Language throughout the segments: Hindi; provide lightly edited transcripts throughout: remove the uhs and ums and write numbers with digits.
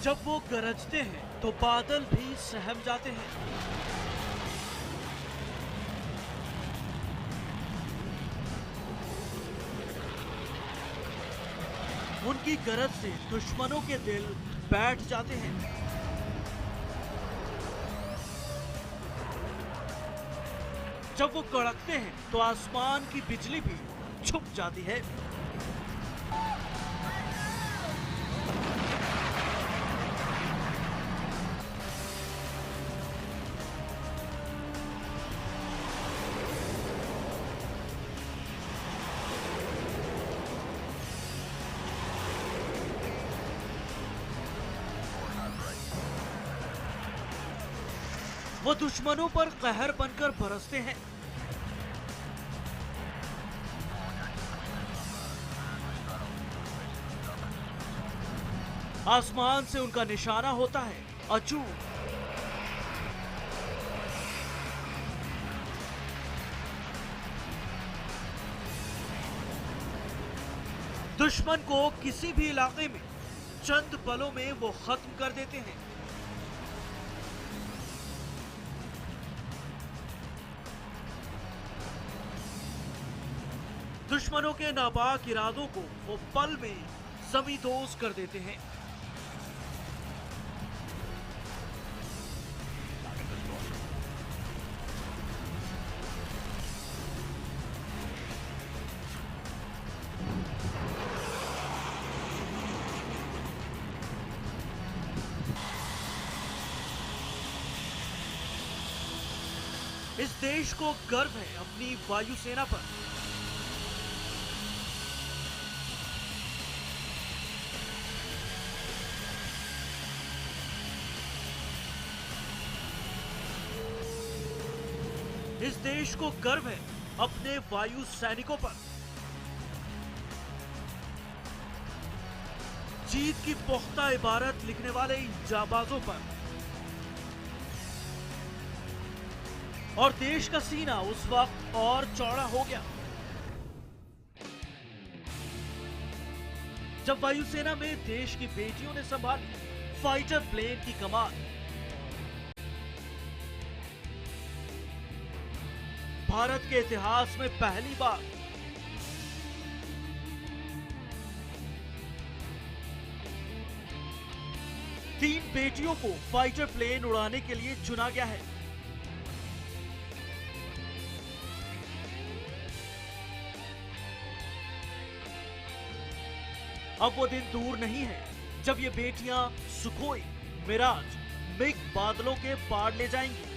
जब वो गरजते हैं तो बादल भी सहम जाते हैं। उनकी गरज से दुश्मनों के दिल बैठ जाते हैं। जब वो कड़कते हैं तो आसमान की बिजली भी छुप जाती है। वो दुश्मनों पर कहर बनकर बरसते हैं। आसमान से उनका निशाना होता है अचूक। दुश्मन को किसी भी इलाके में चंद पलों में वो खत्म कर देते हैं। दुश्मनों के नापाक इरादों को वो पल में ज़मींदोज़ कर देते हैं। इस देश को गर्व है अपनी वायुसेना पर। इस देश को गर्व है अपने वायु सैनिकों पर। जीत की पुख्ता इबारत लिखने वाले इन जाबाजों पर। और देश का सीना उस वक्त और चौड़ा हो गया जब वायुसेना में देश की बेटियों ने संभाली फाइटर प्लेन की कमान। भारत के इतिहास में पहली बार तीन बेटियों को फाइटर प्लेन उड़ाने के लिए चुना गया है। अब वो दिन दूर नहीं है जब ये बेटियां सुखोई, मिराज, मिग बादलों के पार ले जाएंगी।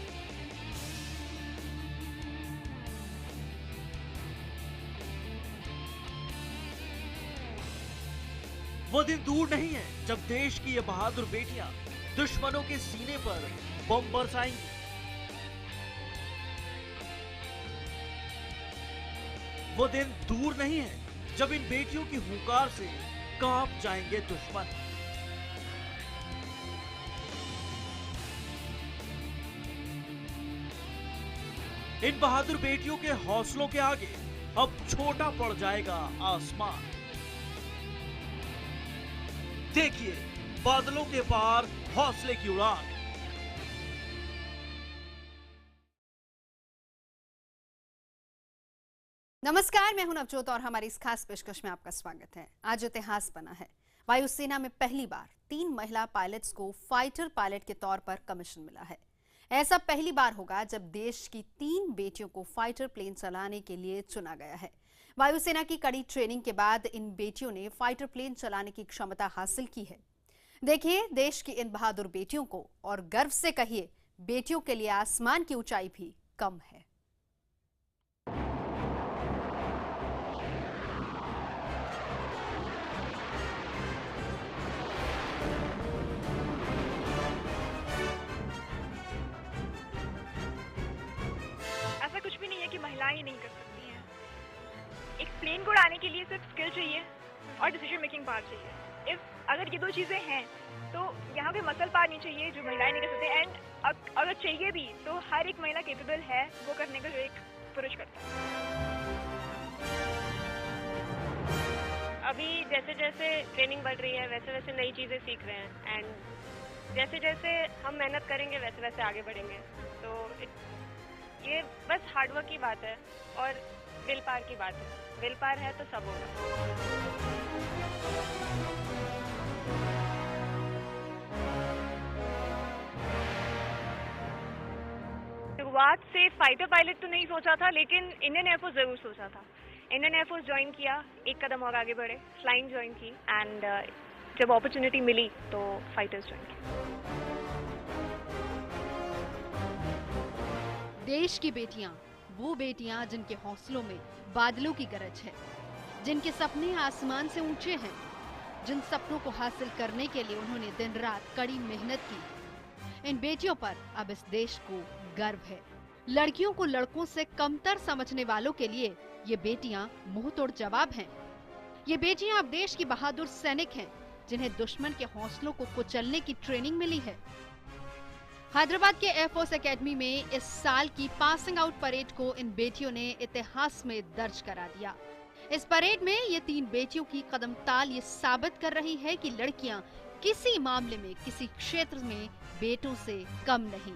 वो दिन दूर नहीं है जब देश की ये बहादुर बेटियां दुश्मनों के सीने पर बम बरसाएंगी। वो दिन दूर नहीं है जब इन बेटियों की हुंकार से कांप जाएंगे दुश्मन। इन बहादुर बेटियों के हौसलों के आगे अब छोटा पड़ जाएगा आसमान। देखिए बादलों के पार हौसले की उड़ान। नमस्कार, मैं हूं नवजोत और हमारी इस खास पेशकश में आपका स्वागत है। आज इतिहास बना है। वायुसेना में पहली बार 3 महिला पायलट्स को फाइटर पायलट के तौर पर कमीशन मिला है। ऐसा पहली बार होगा जब देश की 3 बेटियों को फाइटर प्लेन चलाने के लिए चुना गया है। वायुसेना की कड़ी ट्रेनिंग के बाद इन बेटियों ने फाइटर प्लेन चलाने की क्षमता हासिल की है। देखिए देश की इन बहादुर बेटियों को और गर्व से कहिए, बेटियों के लिए आसमान की ऊंचाई भी कम है। महिलाएं नहीं कर सकती हैं। एक प्लेन को उड़ाने के लिए सिर्फ स्किल चाहिए और डिसीजन मेकिंग पावर चाहिए। अगर ये 2 चीज़ें हैं तो यहाँ पे मसल पावर नहीं चाहिए जो महिलाएं नहीं कर सकते। एंड अगर चाहिए भी तो हर एक महिला कैपेबल है वो करने का जो एक पुरुष करता है। अभी जैसे जैसे ट्रेनिंग बढ़ रही है वैसे वैसे नई चीज़ें सीख रहे हैं एंड जैसे जैसे हम मेहनत करेंगे वैसे वैसे आगे बढ़ेंगे। तो ये बस हार्डवर्क की बात है और विल पावर की बात है। विल पावर है तो सब होगा। शुरुआत से फाइटर पायलट तो नहीं सोचा था, लेकिन इंडियन एयरफोर्स जरूर सोचा था। इंडियन एयरफोर्स ज्वाइन किया, एक कदम और आगे बढ़े, फ्लाइंग ज्वाइन की एंड जब अपॉर्चुनिटी मिली तो फाइटर्स ज्वाइन की। देश की बेटियां, वो बेटियां जिनके हौसलों में बादलों की गरज है, जिनके सपने आसमान से ऊंचे हैं, जिन सपनों को हासिल करने के लिए उन्होंने दिन रात कड़ी मेहनत की। इन बेटियों पर अब इस देश को गर्व है। लड़कियों को लड़कों से कमतर समझने वालों के लिए ये बेटियां मुंहतोड़ जवाब हैं। ये बेटियां अब देश की बहादुर सैनिक हैं, जिन्हें दुश्मन के हौसलों को कुचलने की ट्रेनिंग मिली है। हैदराबाद के एयरफोर्स एकेडमी में इस साल की पासिंग आउट परेड को इन बेटियों ने इतिहास में दर्ज करा दिया। इस परेड में ये 3 बेटियों की कदम ताल ये साबित कर रही है कि लड़कियां किसी मामले में, किसी क्षेत्र में बेटों से कम नहीं।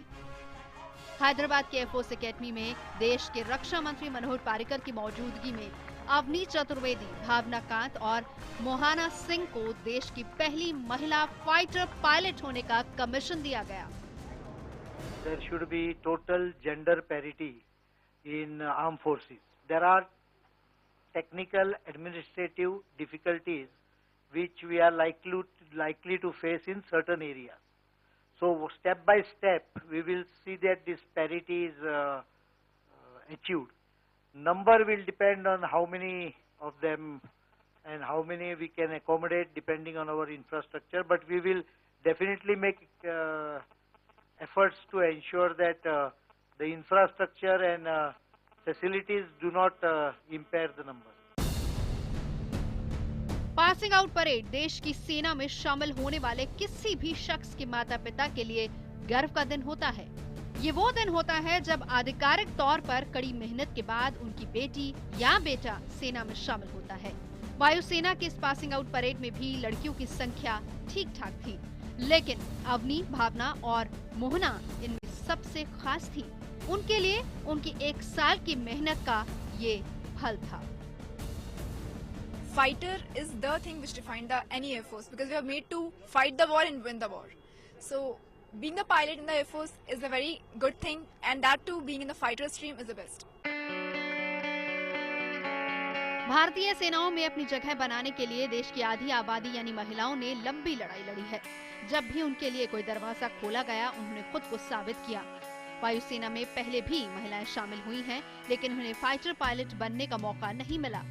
हैदराबाद के एयरफोर्स एकेडमी में देश के रक्षा मंत्री मनोहर पारिकर की मौजूदगी में अवनी चतुर्वेदी, भावना कांत और मोहाना सिंह को देश की पहली महिला फाइटर पायलट होने का कमीशन दिया गया। There should be total gender parity in armed forces. There are technical administrative difficulties which we are likely to face in certain areas. So step by step we will see that this parity is achieved. Number will depend on how many of them and how many we can accommodate depending on our infrastructure, but we will definitely make efforts to ensure that the infrastructure and facilities do not impair the number. Passing out parade देश की सेना में शामिल होने वाले किसी भी शख्स के माता पिता के लिए गर्व का दिन होता है। ये वो दिन होता है जब आधिकारिक तौर पर कड़ी मेहनत के बाद उनकी बेटी या बेटा सेना में शामिल होता है। वायुसेना की इस पासिंग आउट परेड में भी लड़कियों की संख्या ठीक ठाक थी, लेकिन अवनी, भावना और मोहना इनमें सबसे खास थी। उनके लिए उनकी 1 साल की मेहनत का ये फल था। Fighter is the thing which defined any Air Force, because we are made to fight the war and win the war. So being a pilot in the Air Force is a very good thing, and that too being in the fighter stream is the best. भारतीय सेनाओं में अपनी जगह बनाने के लिए देश की आधी आबादी यानी महिलाओं ने लंबी लड़ाई लड़ी है। जब भी उनके लिए कोई दरवाजा खोला गया, उन्होंने खुद को साबित किया। वायुसेना में पहले भी महिलाएं शामिल हुई हैं, लेकिन उन्हें फाइटर पायलट बनने का मौका नहीं मिला।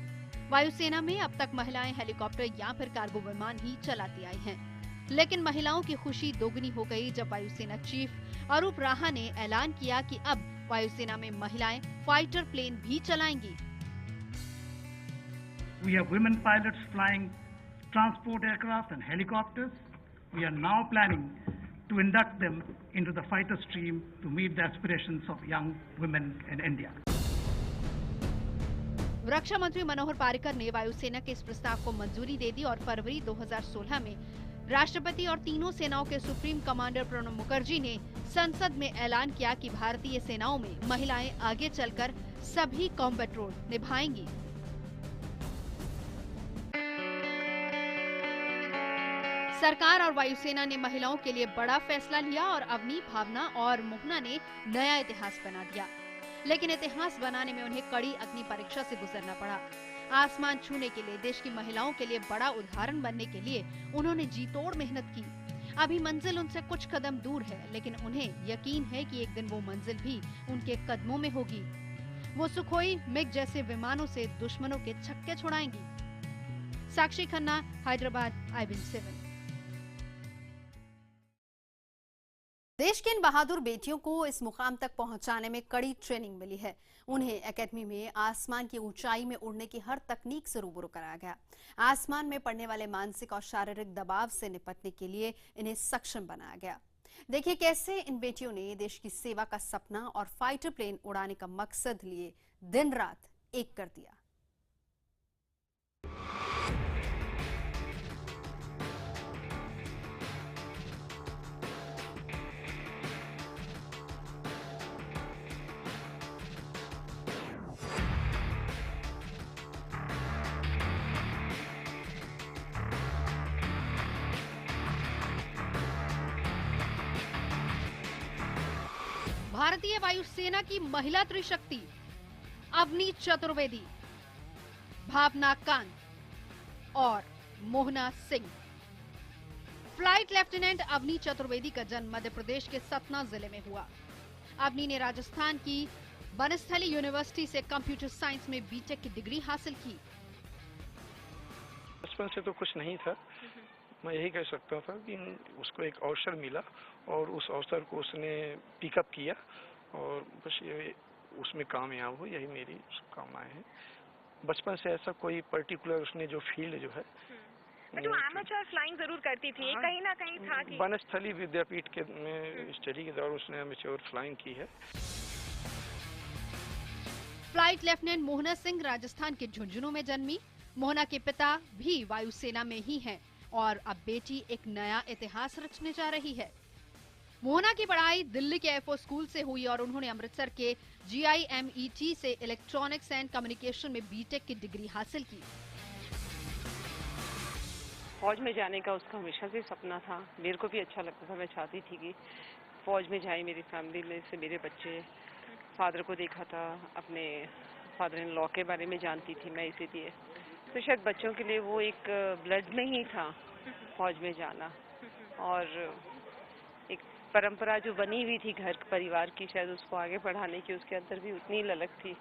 वायुसेना में अब तक महिलाएं हेलीकॉप्टर या फिर कार्गो विमान ही चलाती आई हैं। लेकिन महिलाओं की खुशी दोगुनी हो गई जब वायुसेना चीफ अरूप राहा ने ऐलान किया कि अब वायुसेना में महिलाएं फाइटर प्लेन भी चलाएंगी। We have women pilots flying transport aircraft and helicopters. We are now planning to induct them into the fighter stream to meet the aspirations of young women in India. रक्षा मंत्री मनोहर पारिकर ने वायुसेना के इस प्रस्ताव को मंजूरी दे दी और फरवरी 2016 में राष्ट्रपति और तीनों सेनाओं के सुप्रीम कमांडर प्रणब मुखर्जी ने संसद में ऐलान किया कि भारतीय सेनाओं में महिलाएं आगे चलकर सभी कॉम्बैट रोल निभाएंगी। सरकार और वायुसेना ने महिलाओं के लिए बड़ा फैसला लिया और अवनी, भावना और मोहना ने नया इतिहास बना दिया। लेकिन इतिहास बनाने में उन्हें कड़ी अग्नि परीक्षा से गुजरना पड़ा। आसमान छूने के लिए, देश की महिलाओं के लिए बड़ा उदाहरण बनने के लिए उन्होंने जी तोड़ मेहनत की। अभी मंजिल उनसे कुछ कदम दूर है, लेकिन उन्हें यकीन है कि एक दिन वो मंजिल भी उनके कदमों में होगी। वो सुखोई, मिग जैसे विमानों से दुश्मनों के छक्के छुड़ाएंगी। साक्षी खन्ना, हैदराबाद, IBN7। देश की इन बहादुर बेटियों को इस मुकाम तक पहुंचाने में कड़ी ट्रेनिंग मिली है। उन्हें एकेडमी में आसमान की ऊंचाई में उड़ने की हर तकनीक से रूबरू कराया गया। आसमान में पड़ने वाले मानसिक और शारीरिक दबाव से निपटने के लिए इन्हें सक्षम बनाया गया। देखिए कैसे इन बेटियों ने देश की सेवा का सपना और फाइटर प्लेन उड़ाने का मकसद लिए दिन रात एक कर दिया। भारतीय वायुसेना की महिला त्रिशक्ति अवनी चतुर्वेदी, भावना कांत और मोहना सिंह। फ्लाइट लेफ्टिनेंट अवनी चतुर्वेदी का जन्म मध्य प्रदेश के सतना जिले में हुआ। अवनी ने राजस्थान की बनस्थली यूनिवर्सिटी से कंप्यूटर साइंस में बीटेक की डिग्री हासिल की। बचपन से तो कुछ नहीं था, मैं यही कह सकता था कि उसको एक अवसर मिला और उस अवसर को उसने पिकअप किया और बस ये उसमें कामयाब हो, यही मेरी शुभकामनाएं हैं। बचपन से ऐसा कोई पर्टिकुलर उसने जो फील्ड जो है जो एमेच्योर फ्लाइंग जरूर करती थी, कहीं ना कहीं था कि बनस्थली विद्यापीठ के में स्टडी के दौरान उसने एमेच्योर फ्लाइंग की है। फ्लाइट लेफ्टिनेंट मोहना सिंह राजस्थान के झुंझुनू में जन्मी। मोहना के पिता भी वायुसेना में ही हैं और अब बेटी एक नया इतिहास रचने जा रही है। मोहना की पढ़ाई दिल्ली के एयरफोर्स स्कूल से हुई और उन्होंने अमृतसर के GIMET से इलेक्ट्रॉनिक्स एंड कम्युनिकेशन में बीटेक की डिग्री हासिल की। फौज में जाने का उसका हमेशा से सपना था। मेरे को भी अच्छा लगता था, मैं चाहती थी कि फौज में जाए मेरी फैमिली में से मेरे बच्चे। फादर को देखा था, अपने फादर इन लॉ के बारे में जानती थी मैं, इसीलिए तो शायद बच्चों के लिए वो एक ब्लड में ही था फौज में जाना। और एक परंपरा जो बनी हुई थी घर परिवार की, शायद उसको आगे बढ़ाने की उसके अंदर भी उतनी ललक थी।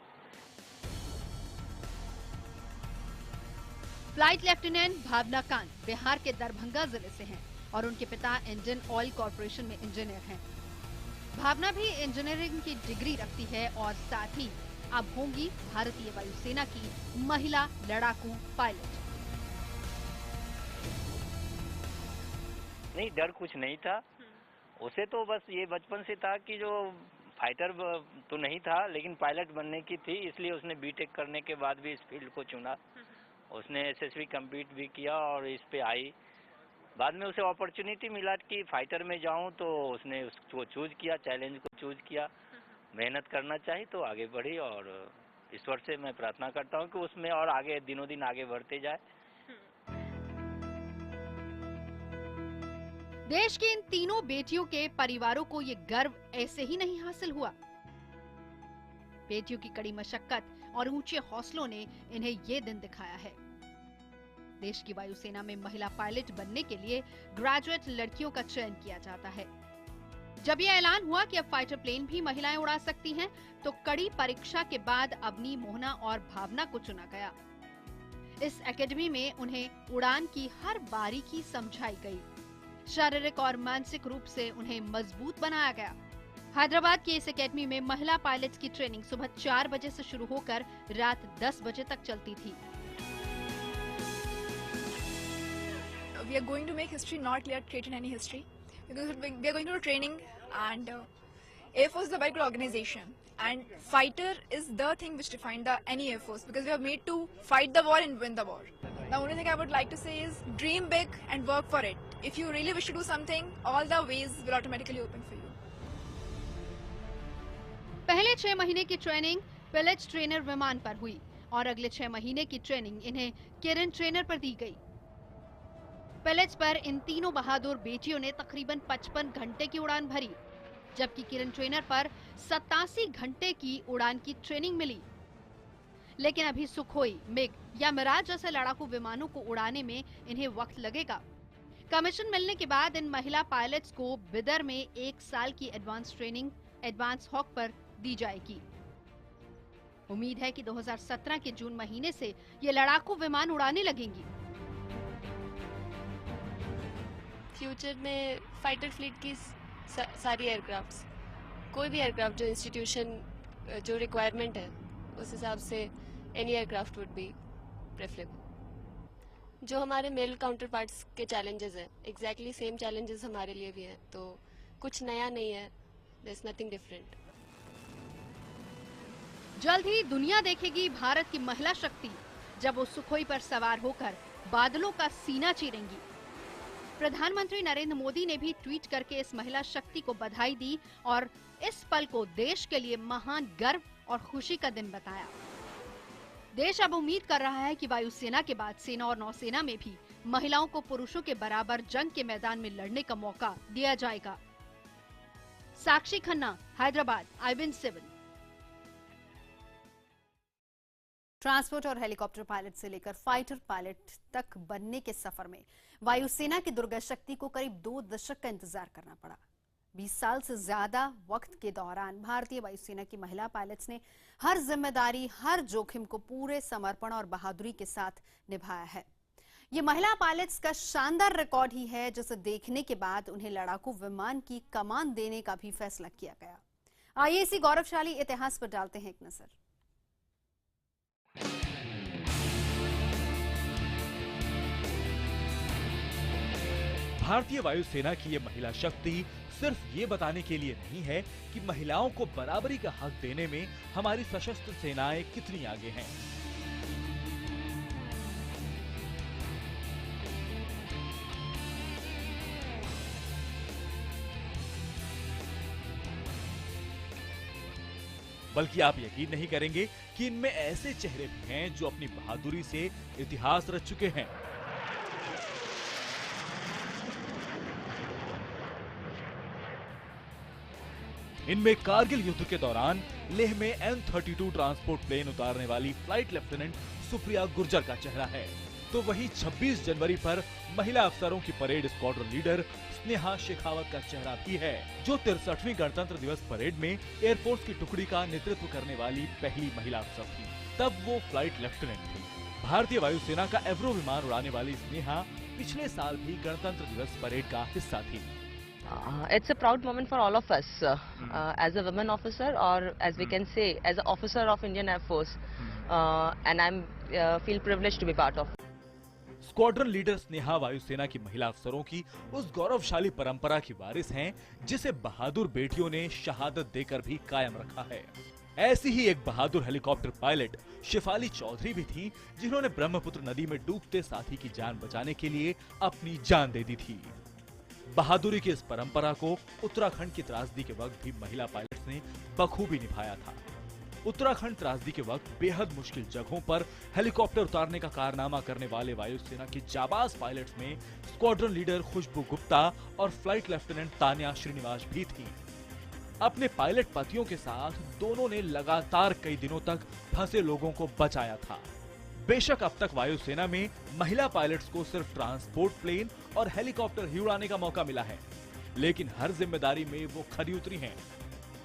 फ्लाइट लेफ्टिनेंट भावना कांत बिहार के दरभंगा जिले से हैं और उनके पिता इंडियन ऑयल कॉर्पोरेशन में इंजीनियर हैं। भावना भी इंजीनियरिंग की डिग्री रखती है और साथ ही अब होंगी भारतीय वायुसेना की महिला लड़ाकू पायलट। नहीं, डर कुछ नहीं था उसे, तो बस ये बचपन से था कि जो फाइटर तो नहीं था लेकिन पायलट बनने की थी, इसलिए उसने बीटेक करने के बाद भी इस फील्ड को चुना। उसने SSB कंप्लीट भी किया और इस पे आई। बाद में उसे अपॉर्चुनिटी मिला कि फाइटर में जाऊं, तो उसने उसको चूज किया, चैलेंज को चूज किया। मेहनत करना चाहिए तो आगे बढ़ी और ईश्वर से मैं प्रार्थना करता हूं कि उसमें और आगे दिनों दिन आगे बढ़ते जाए। देश की इन तीनों बेटियों के परिवारों को ये गर्व ऐसे ही नहीं हासिल हुआ। बेटियों की कड़ी मशक्कत और ऊंचे हौसलों ने इन्हें ये दिन दिखाया है। देश की वायुसेना में महिला पायलट बनने के लिए ग्रेजुएट लड़कियों का चयन किया जाता है। जब यह ऐलान हुआ कि अब फाइटर प्लेन भी महिलाएं उड़ा सकती हैं, तो कड़ी परीक्षा के बाद अवनी, मोहना और भावना को चुना गया। इस एकेडमी में उन्हें उड़ान की हर बारीकी समझाई गई। शारीरिक और मानसिक रूप से उन्हें मजबूत बनाया गया। हैदराबाद की इस एकेडमी में महिला पायलट की ट्रेनिंग सुबह 4 बजे से शुरू होकर रात 10 बजे तक चलती थी। We are going to make history, not let create any history. Because we are going to do training, and Air Force is a very good organization, and fighter is the thing which defined any Air Force, because we are made to fight the war and win the war. The only thing I would like to say is dream big and work for it. If you really wish to do something, all the ways will automatically open for you. पहले 6 महीने की ट्रेनिंग पायलट ट्रेनर विमान पर हुई और अगले 6 महीने की ट्रेनिंग इन्हें किरण ट्रेनर पर दी गई। पायलट्स पर इन तीनों बहादुर बेटियों ने तकरीबन 55 घंटे की उड़ान भरी, जबकि किरण ट्रेनर पर 87 घंटे की उड़ान की ट्रेनिंग मिली। लेकिन अभी सुखोई, मिग या मिराज जैसे लड़ाकू विमानों को उड़ाने में इन्हें वक्त लगेगा। कमीशन मिलने के बाद इन महिला पायलट्स को बिदर में 1 साल की एडवांस ट्रेनिंग एडवांस हॉक पर दी जाएगी। उम्मीद है कि 2017 के जून महीने से ये लड़ाकू विमान उड़ाने लगेंगी। फ्यूचर में फाइटर फ्लीट की सारी एयरक्राफ्ट्स, कोई भी एयरक्राफ्ट जो इंस्टीट्यूशन जो रिक्वायरमेंट है उस हिसाब से any aircraft would be preferable. जो हमारे मेल काउंटर पार्ट्स के चैलेंजेस हैं, एग्जैक्टली सेम चैलेंजेस हमारे लिए भी हैं, तो कुछ नया नहीं है, देयर इज नथिंग डिफरेंट। जल्द ही दुनिया देखेगी भारत की महिला शक्ति, जब वो सुखोई पर सवार होकर बादलों का सीना चीरेंगी। प्रधानमंत्री नरेंद्र मोदी ने भी ट्वीट करके इस महिला शक्ति को बधाई दी और इस पल को देश के लिए महान गर्व और खुशी का दिन बताया। देश अब उम्मीद कर रहा है कि वायुसेना के बाद सेना और नौसेना में भी महिलाओं को पुरुषों के बराबर जंग के मैदान में लड़ने का मौका दिया जाएगा। साक्षी खन्ना, हैदराबाद, IBN7। ट्रांसपोर्ट और हेलीकॉप्टर पायलट से लेकर फाइटर पायलट तक बनने के सफर में वायुसेना की दुर्गा शक्ति को करीब 2 दशक का इंतजार करना पड़ा। 20 साल से ज्यादा वक्त के दौरान भारतीय वायुसेना की महिला पायलट्स ने हर जिम्मेदारी, हर जोखिम को पूरे समर्पण और बहादुरी के साथ निभाया है। ये महिला पायलट्स का शानदार रिकॉर्ड ही है, जिसे देखने के बाद उन्हें लड़ाकू विमान की कमान देने का भी फैसला किया गया। आइए इसी गौरवशाली इतिहास पर डालते हैं एक नजर। भारतीय वायुसेना की ये महिला शक्ति सिर्फ ये बताने के लिए नहीं है कि महिलाओं को बराबरी का हक देने में हमारी सशस्त्र सेनाएं कितनी आगे हैं। बल्कि आप यकीन नहीं करेंगे कि इनमें ऐसे चेहरे भी हैं जो अपनी बहादुरी से इतिहास रच चुके हैं। इनमें कारगिल युद्ध के दौरान लेह में N-32 ट्रांसपोर्ट प्लेन उतारने वाली फ्लाइट लेफ्टिनेंट सुप्रिया गुर्जर का चेहरा है, तो वहीं 26 जनवरी पर महिला अफसरों की parade squadron leader Sneha Shekhawat का चेहरा भी है, जो 63वीं गणतंत्र दिवस परेड में एयरफोर्स की टुकड़ी का नेतृत्व करने वाली पहली महिला अफसर थी। तब वो फ्लाइट लेफ्टिनेंट थी। भारतीय वायुसेना का एवरो विमान उड़ाने वाली स्नेहा पिछले साल भी गणतंत्र दिवस परेड का हिस्सा थी। It's a proud moment for all of us as a women officer, or as we can say, as an officer of Indian Air Force, and I'm feel privileged to be part of. Squadron leader Sneha वायुसेना की महिला अफसरों की उस गौरवशाली परंपरा की वारिस हैं, जिसे बहादुर बेटियों ने शहादत देकर भी कायम रखा है। ऐसी ही एक बहादुर हेलीकॉप्टर पायलट शिफाली चौधरी भी थी, जिन्होंने ब्रह्मपुत्र नदी में डूबते साथी की जान बचाने के लिए अपनी जान दे दी थी। बहादुरी की इस परंपरा को उत्तराखंड की त्रासदी के वक्त भी महिला पायलट्स ने बखूबी निभाया था। उत्तराखंड त्रासदी के वक्त बेहद मुश्किल जगहों पर हेलीकॉप्टर उतारने का कारनामा करने वाले वायुसेना की जाबाज पायलट्स में स्क्वाड्रन लीडर खुशबू गुप्ता और फ्लाइट लेफ्टिनेंट तान्या श्रीनिवास भी थी। अपने पायलट पतियों के साथ दोनों ने लगातार कई दिनों तक फंसे लोगों को बचाया था। बेशक अब तक वायुसेना में महिला पायलट्स को सिर्फ ट्रांसपोर्ट प्लेन और हेलीकॉप्टर ही उड़ाने का मौका मिला है, लेकिन हर जिम्मेदारी में वो खरी उतरी हैं।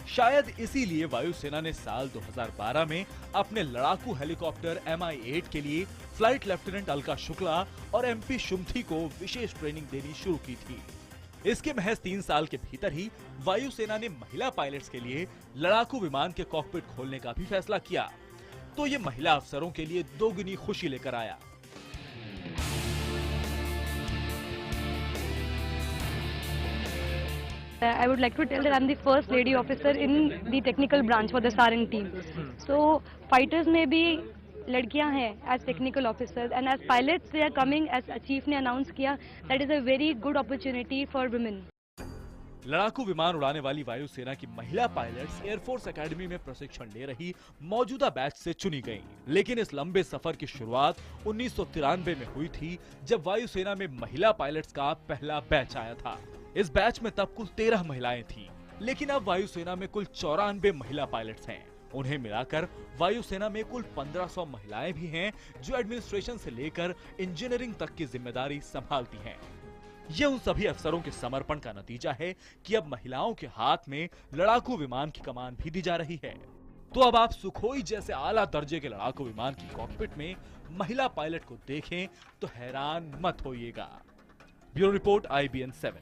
शायद इसीलिए वायुसेना ने साल 2012 में अपने लड़ाकू हेलीकॉप्टर MI-8 के लिए फ्लाइट लेफ्टिनेंट अलका शुक्ला और MP शुमथी को विशेष ट्रेनिंग देनी शुरू की थी। इसके महज 3 साल के भीतर ही वायुसेना ने महिला पायलट्स के लिए लड़ाकू विमान के कॉकपिट खोलने का भी फैसला किया, तो ये महिला अफसरों के लिए दोगुनी खुशी लेकर आया। I would like to tell that I'm the first lady officer in the technical branch for the Sarang team. So fighters में भी लड़कियां हैं as technical officers, and as pilots they are coming, as chief ने announce किया, that is a very good opportunity for women. लड़ाकू विमान उड़ाने वाली वायुसेना की महिला पायलट्स एयरफोर्स एकेडमी में प्रशिक्षण ले रही मौजूदा बैच से चुनी गईं। लेकिन इस लंबे सफर की शुरुआत 1993 में हुई थी, जब वायुसेना में महिला पायलट्स का पहला बैच आया था। इस बैच में तब कुल 13 महिलाएं थीं, लेकिन अब वायुसेना में कुल 94 महिला पायलट्स हैं। उन्हें मिलाकर वायुसेना में कुल 1500 महिलाएं भी हैं, जो एडमिनिस्ट्रेशन से लेकर इंजीनियरिंग तक की जिम्मेदारी संभालती हैं। ये उन सभी अफसरों के समर्पण का नतीजा है कि अब महिलाओं के हाथ में लड़ाकू विमान की कमान भी दी जा रही है। तो अब आप सुखोई जैसे आला दर्जे के लड़ाकू विमान की कॉकपिट में महिला पायलट को देखें तो हैरान मत होइएगा। Bureau report IBN7।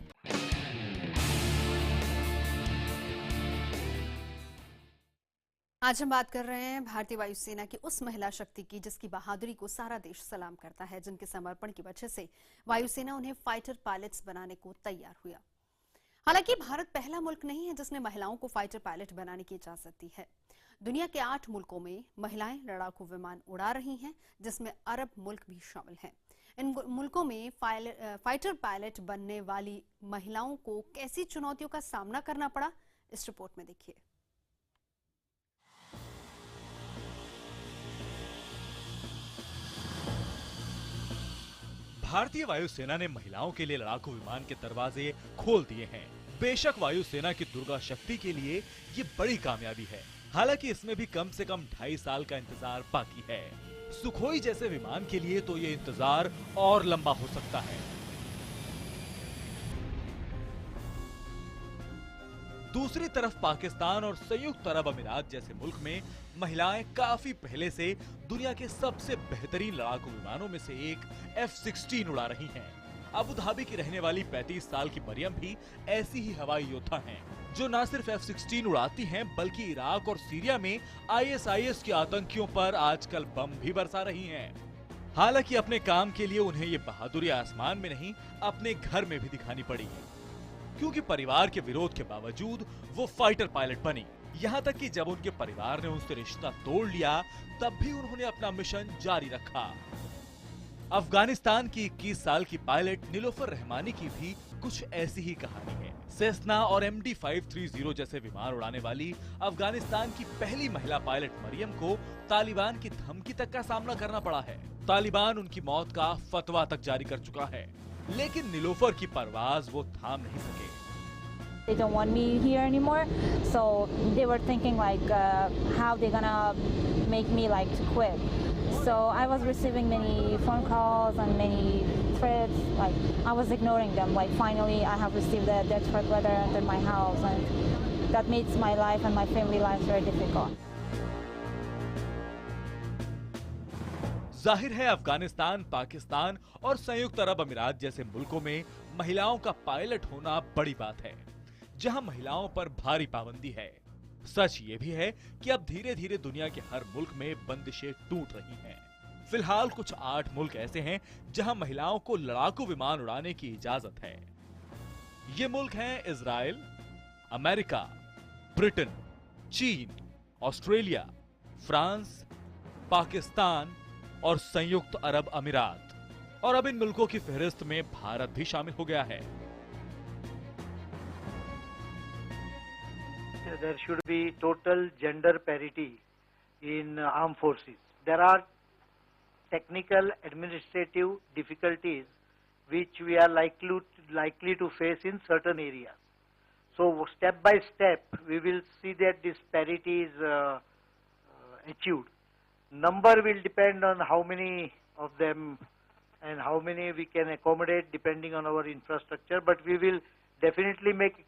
आज हम बात कर रहे हैं भारतीय वायुसेना की उस महिला शक्ति की, जिसकी बहादुरी को सारा देश सलाम करता है, जिनके समर्पण की वजह से वायुसेना उन्हें फाइटर पायलट्स बनाने को तैयार हुआ। हालांकि भारत पहला मुल्क नहीं है जिसने महिलाओं को फाइटर पायलट बनाने की इजाजत दी है। दुनिया के 8 मुल्कों में महिलाएं लड़ाकू विमान उड़ा रही हैं, जिसमें अरब मुल्क भी शामिल हैं। इन मुल्कों में फाइटर पायलट बनने वाली महिलाओं को कैसी चुनौतियों का सामना करना पड़ा, इस रिपोर्ट में देखिए। भारतीय वायुसेना ने महिलाओं के लिए लड़ाकू विमान के दरवाजे खोल दिए हैं। बेशक वायुसेना की दुर्गा शक्ति के लिए ये बड़ी कामयाबी है, हालांकि इसमें भी कम से कम 2.5 साल का इंतजार बाकी है। सुखोई जैसे विमान के लिए तो ये इंतजार और लंबा हो सकता है। दूसरी तरफ पाकिस्तान और संयुक्त अरब अमीरात जैसे मुल्क में महिलाएं काफी पहले से दुनिया के सबसे बेहतरीन लड़ाकू विमानों में से एक F-16 उड़ा रही हैं। अबू धाबी की रहने वाली 35 साल की मरियम भी ऐसी ही हवाई योद्धा हैं, जो न सिर्फ F-16 उड़ाती हैं बल्कि इराक और सीरिया में ISIS के आतंकियों पर आजकल बम भी बरसा रही हैं। हालांकि अपने काम के लिए उन्हें ये बहादुरी आसमान में नहीं अपने घर में भी दिखानी पड़ी है, क्योंकि परिवार के विरोध के बावजूद वो फाइटर पायलट बनी। यहाँ तक कि जब उनके परिवार ने उनसे रिश्ता तोड़ लिया तब भी उन्होंने अपना मिशन जारी रखा। अफगानिस्तान की 21 साल की पायलट निलोफर रहमानी की भी कुछ ऐसी ही कहानी है। सेस्ना और MD-530 जैसे विमान उड़ाने वाली अफगानिस्तान की पहली महिला पायलट मरियम को तालिबान की धमकी तक का सामना करना पड़ा है। तालिबान उनकी मौत का फतवा तक जारी कर चुका है, लेकिन निलोफर की परवाज वो थाम नहीं सके। They don't want me here anymore, so they were thinking like how they're gonna make me like to quit. So I was receiving many phone calls and many threats. Like I was ignoring them. Like finally, I have received a death threat letter at my house, and that makes my life and my family life very difficult. जाहिर है अफगानिस्तान, पाकिस्तान और संयुक्त अरब अमीरात जैसे मुल्कों में महिलाओं का पायलट होना बड़ी बात है, जहां महिलाओं पर भारी पाबंदी है। सच ये भी है कि अब धीरे धीरे दुनिया के हर मुल्क में बंदिशें टूट रही हैं। फिलहाल कुछ 8 मुल्क ऐसे हैं जहां महिलाओं को लड़ाकू विमान उड़ाने की इजाजत है। ये मुल्क हैं इजराइल, अमेरिका, ब्रिटेन, चीन, ऑस्ट्रेलिया, फ्रांस, पाकिस्तान और संयुक्त अरब अमीरात। और अब इन मुल्कों की फहरिस्त में भारत भी शामिल हो गया है। There should be total gender parity in armed forces. There are technical administrative difficulties which we are likely to face in certain areas. So step by step we will see that this parity is achieved. Number will depend on how many of them and how many we can accommodate depending on our infrastructure, but we will definitely make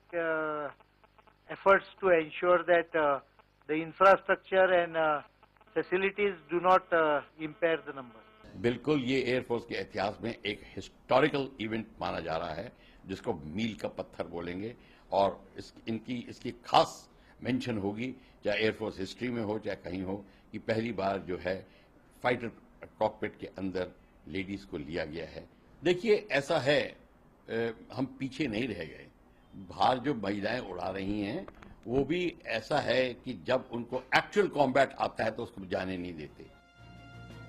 efforts to ensure that the infrastructure and facilities do not impair the number. बिल्कुल ये एयरफोर्स के इतिहास में एक हिस्टोरिकल इवेंट माना जा रहा है, जिसको मील का पत्थर बोलेंगे, और इसकी खास मेंशन होगी, चाहे एयरफोर्स हिस्ट्री में हो चाहे कहीं हो, कि पहली बार जो है फाइटर कॉकपिट के अंदर लेडीज को लिया गया है। देखिए ऐसा है, हम पीछे नहीं रह गए। बाहर जो महिलाएं उड़ा रही हैं वो भी ऐसा है कि जब उनको एक्चुअल कॉम्बैट आता है तो उसको जाने नहीं देते।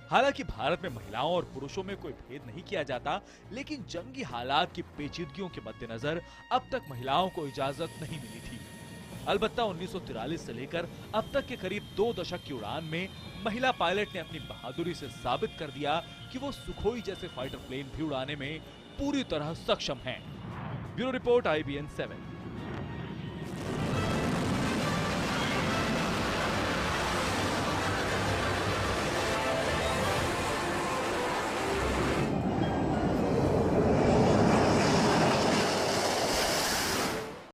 हालांकि भारत में महिलाओं और पुरुषों में कोई भेद नहीं किया जाता, लेकिन जंगी हालात की पेचीदगियों के मद्देनजर अब तक महिलाओं को इजाजत नहीं मिली थी। अलबत्ता 1943 से लेकर अब तक के करीब 2 दशक की उड़ान में महिला पायलट ने अपनी बहादुरी से साबित कर दिया कि वो सुखोई जैसे फाइटर प्लेन भी उड़ाने में पूरी तरह सक्षम हैं। Bureau report IBN 7।